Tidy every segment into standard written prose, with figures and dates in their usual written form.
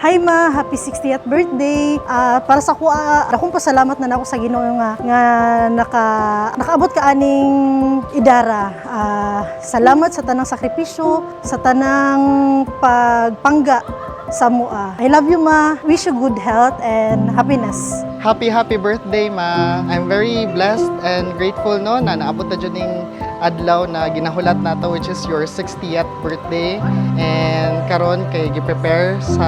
Hi ma, happy 60th birthday. Para sa ko, akong pasalamat na nako sa Ginoo nga nakaabot ka aning idara. Salamat sa tanang sakripisyo, sa tanang pagpangga sa mua. I love you ma. Wish you good health and happiness. Happy birthday ma. I'm very blessed and grateful no na naabot na dyan yung adlaw na ginahulat nato, which is your 60th birthday. And karon kay gi-prepare sa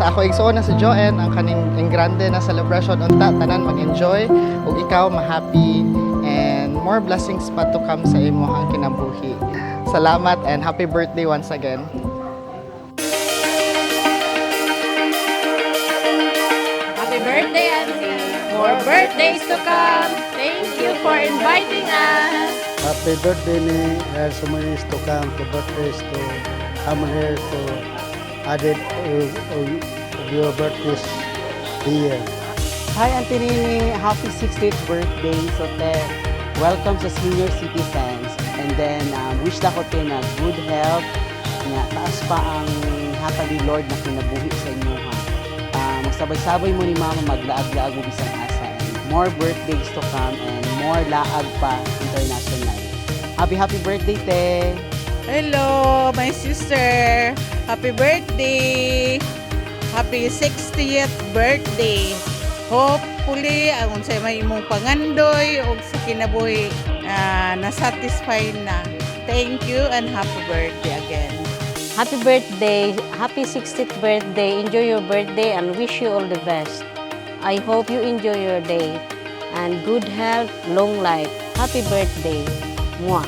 ako igsuon na si Joanne ang kaning grande na celebration unta tanan mag-enjoy ug ikaw ma-happy and more blessings pa to come sa imong kinabuhi. Salamat and happy birthday once again. Happy birthday, Auntie! More birthdays to come! Thank you for inviting us! Happy birthday ni so many to come. Happy birthdays to I'm here to added your birthdays here. Hi Auntie Nini, happy 60th birthday. So welcome sa senior citizens. And then wish na ko na good health. Nga taas pa ang hatag ni Lord na kinabuhi sa inyo ha. Magsabay-sabay mo ni Mama maglaag-laag mo bisang asa. And more birthdays to come and more laag pa international. Happy birthday, te! Hello, my sister. Happy birthday. Happy 60th birthday. Hopefully, ang sa may imong pangandoy o sa kinabuhi na-satisfy na. Thank you and happy birthday again. Happy birthday, happy 60th birthday. Enjoy your birthday and wish you all the best. I hope you enjoy your day and good health, long life. Happy birthday. Mwah.